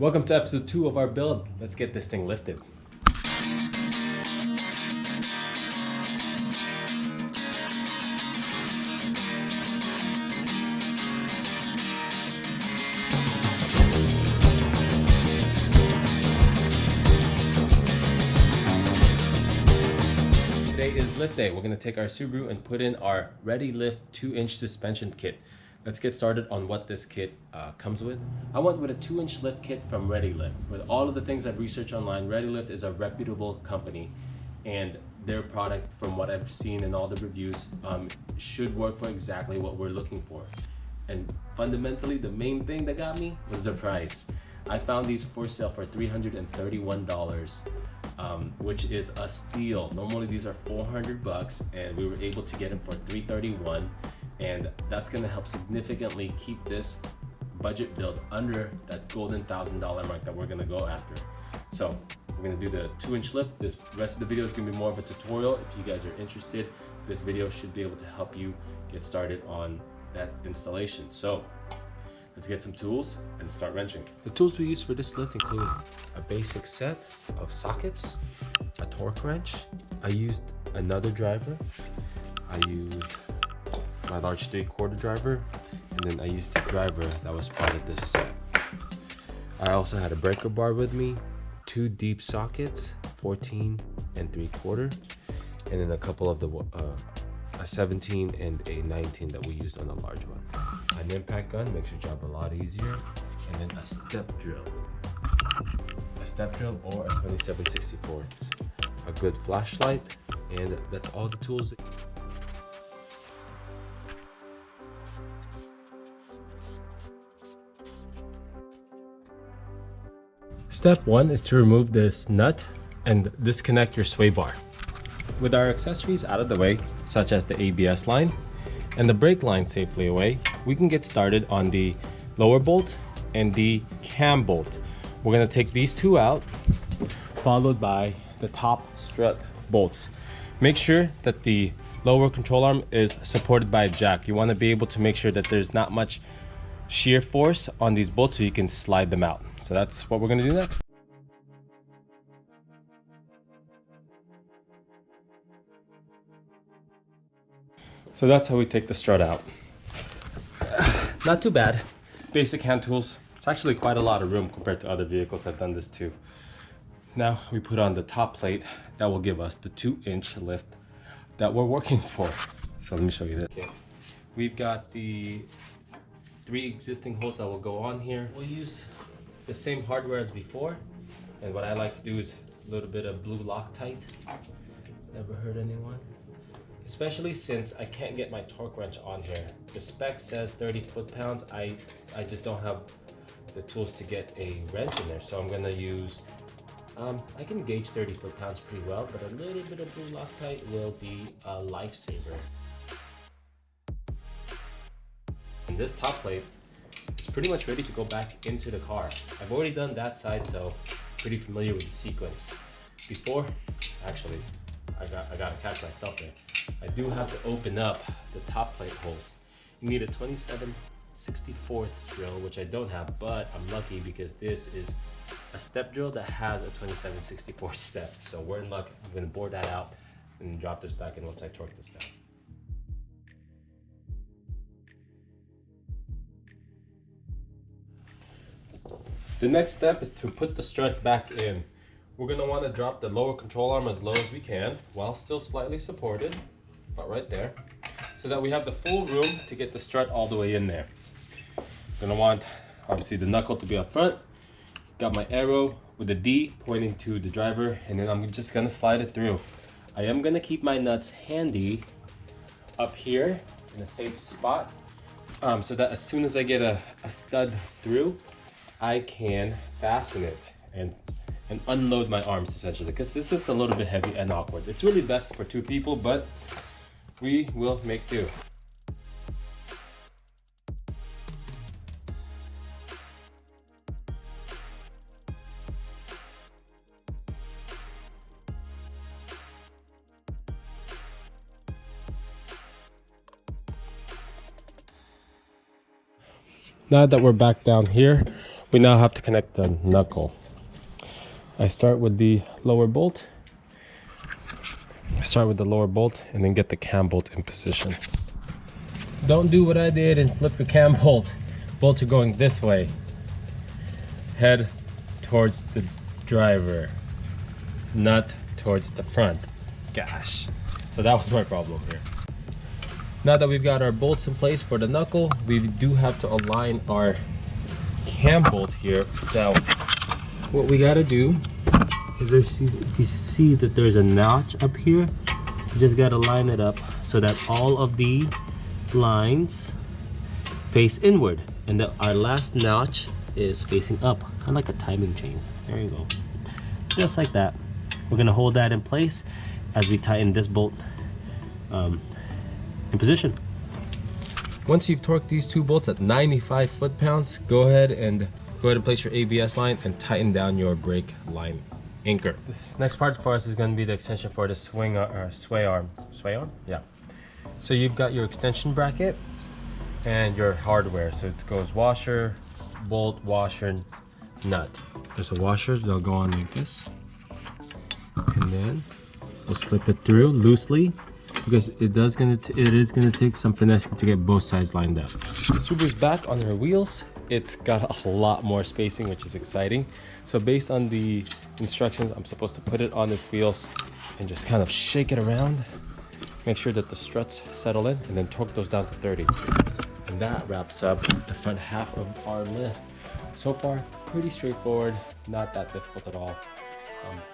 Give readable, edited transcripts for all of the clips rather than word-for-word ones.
Welcome to episode 2 of our build. Let's get this thing lifted. Today is lift day. We're going to take our Subaru and put in our Ready Lift 2-inch suspension kit. Let's get started on what this kit comes with. I went with a 2-inch lift kit from Ready Lift. With all of the things I've researched online, Ready Lift is a reputable company, and their product, from what I've seen in all the reviews, should work for exactly what we're looking for. And fundamentally, the main thing that got me was the price. I found these for sale for $331, which is a steal. Normally these are $400, and we were able to get them for $331. And that's going to help significantly keep this budget build under that golden $1,000 mark that we're going to go after. So we're going to do the 2-inch lift. This rest of the video is going to be more of a tutorial. If you guys are interested, this video should be able to help you get started on that installation. So let's get some tools and start wrenching. The tools we use for this lift include a basic set of sockets, a torque wrench. I used another driver. I used my large 3/4 driver, and then I used the driver that was part of this set. I also had a breaker bar with me, 2 deep sockets, 14 and 3/4, and then a couple of the a 17 and a 19 that we used on the large one. An impact gun makes your job a lot easier, and then a step drill or a 27/64. A good flashlight, and that's all the tools. Step 1 is to remove this nut and disconnect your sway bar. With our accessories out of the way, such as the ABS line and the brake line safely away, we can get started on the lower bolt and the cam bolt. We're going to take these two out, followed by the top strut bolts. Make sure that the lower control arm is supported by a jack. You want to be able to make sure that there's not much shear force on these bolts so you can slide them out. So that's what we're going to do next. So that's how we take the strut out. Not too bad. Basic hand tools. It's actually quite a lot of room compared to other vehicles I've done this to. Now we put on the top plate that will give us the 2-inch lift that we're working for. So let me show you that. Okay. We've got the 3 existing holes that will go on here. We'll use the same hardware as before, and what I like to do is a little bit of blue Loctite. Never hurt anyone, especially since I can't get my torque wrench on here. The spec says 30 foot-pounds. I just don't have the tools to get a wrench in there, so I'm gonna use I can gauge 30 foot-pounds pretty well, but a little bit of blue Loctite will be a lifesaver. And this top plate is pretty much ready to go back into the car. I've already done that side, so pretty familiar with the sequence. Before, actually, I gotta catch myself there. I do have to open up the top plate holes. You need a 27/64 drill, which I don't have, but I'm lucky because this is a step drill that has a 27/64 step. So we're in luck. I'm gonna bore that out and drop this back in once I torque this down. The next step is to put the strut back in. We're going to want to drop the lower control arm as low as we can while still slightly supported, about right there, so that we have the full room to get the strut all the way in there. Going to want, obviously, the knuckle to be up front. Got my arrow with the D pointing to the driver, and then I'm just going to slide it through. I am going to keep my nuts handy up here in a safe spot, so that as soon as I get a stud through, I can fasten it and unload my arms, essentially, because this is a little bit heavy and awkward. It's really best for 2 people, but we will make do. Now that we're back down here, We now have to connect the knuckle. I start with the lower bolt. Start with the lower bolt and then get the cam bolt in position. Don't do what I did and flip your cam bolt. Bolts are going this way. Head towards the driver, not towards the front. Gosh. So that was my problem here. Now that we've got our bolts in place for the knuckle, we do have to align our cam bolt here. Now, what we gotta do is if you see that there's a notch up here, you just gotta line it up so that all of the lines face inward and that our last notch is facing up, kind of like a timing chain. There you go. Just like that. We're gonna hold that in place as we tighten this bolt in position. Once you've torqued these two bolts at 95 foot-pounds, go ahead and place your ABS line and tighten down your brake line anchor. This next part for us is going to be the extension for the sway arm. Sway arm? Yeah. So you've got your extension bracket and your hardware. So it goes washer, bolt, washer, nut. There's a washer, they'll go on like this. And then we'll slip it through loosely because it is gonna take some finessing to get both sides lined up. The Subaru's back on her wheels. It's got a lot more spacing, which is exciting. So based on the instructions, I'm supposed to put it on its wheels and just kind of shake it around. Make sure that the struts settle in and then torque those down to 30. And that wraps up the front half of our lift. So far, pretty straightforward, not that difficult at all.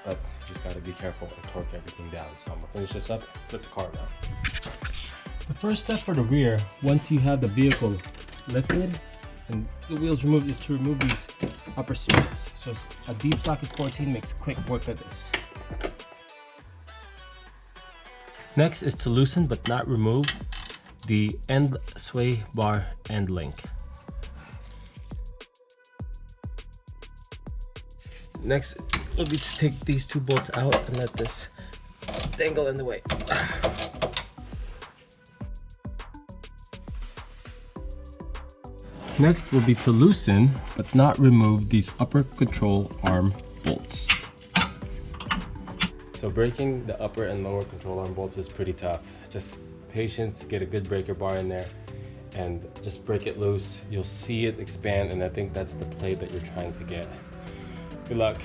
But you just gotta be careful and torque everything down. So I'm gonna finish this up, flip the car now. The first step for the rear, once you have the vehicle lifted and the wheels removed, is to remove these upper struts. So a deep socket 14 makes quick work of this. Next is to loosen but not remove the end sway bar end link. Next will be to take these two bolts out and let this dangle in the way. Next will be to loosen but not remove these upper control arm bolts. So breaking the upper and lower control arm bolts is pretty tough. Just patience, get a good breaker bar in there and just break it loose. You'll see it expand, and I think that's the play that you're trying to get. Good luck.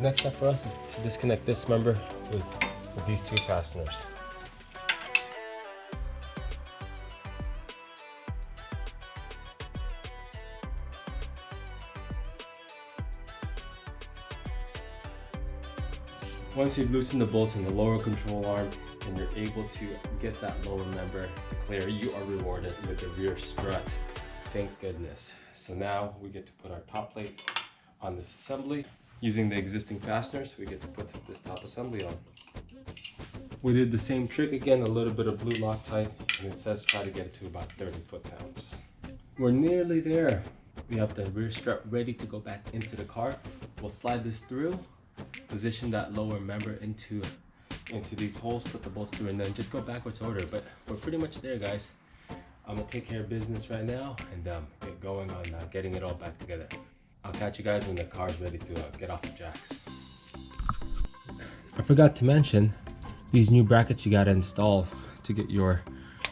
Next step for us is to disconnect this member with these two fasteners. Once you've loosened the bolts in the lower control arm and you're able to get that lower member to clear, you are rewarded with the rear strut. Thank goodness. So now we get to put our top plate on this assembly. Using the existing fasteners, we get to put this top assembly on. We did the same trick again, a little bit of blue Loctite, and it says try to get it to about 30 foot-pounds. We're nearly there. We have the rear strut ready to go back into the car. We'll slide this through, position that lower member into these holes, put the bolts through, and then just go backwards order. But we're pretty much there, guys. I'm gonna take care of business right now and get going on getting it all back together. I'll catch you guys when the car's ready to get off the jacks. I forgot to mention these new brackets you gotta install to get your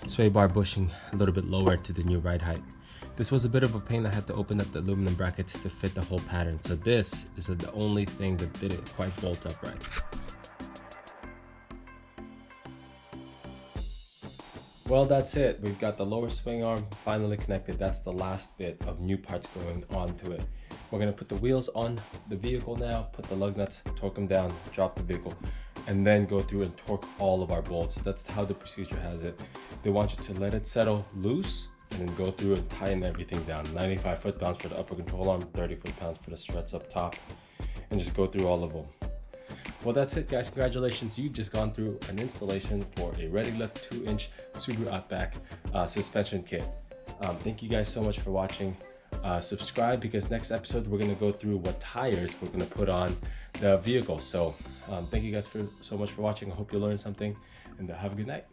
sway bar bushing a little bit lower to the new ride height. This was a bit of a pain. I had to open up the aluminum brackets to fit the whole pattern. So this is the only thing that didn't quite bolt up right. Well, that's it. We've got the lower swing arm finally connected. That's the last bit of new parts going onto it. We're gonna put the wheels on the vehicle now, put the lug nuts, torque them down, drop the vehicle, and then go through and torque all of our bolts. That's how the procedure has it. They want you to let it settle loose and then go through and tighten everything down. 95 foot-pounds for the upper control arm, 30 foot-pounds for the struts up top, and just go through all of them. Well, that's it, guys. Congratulations. You've just gone through an installation for a ReadyLift 2-inch Subaru Outback suspension kit. Thank you guys so much for watching. Subscribe, because next episode we're going to go through what tires we're going to put on the vehicle. So thank you guys so much for watching. I hope you learned something, and have a good night.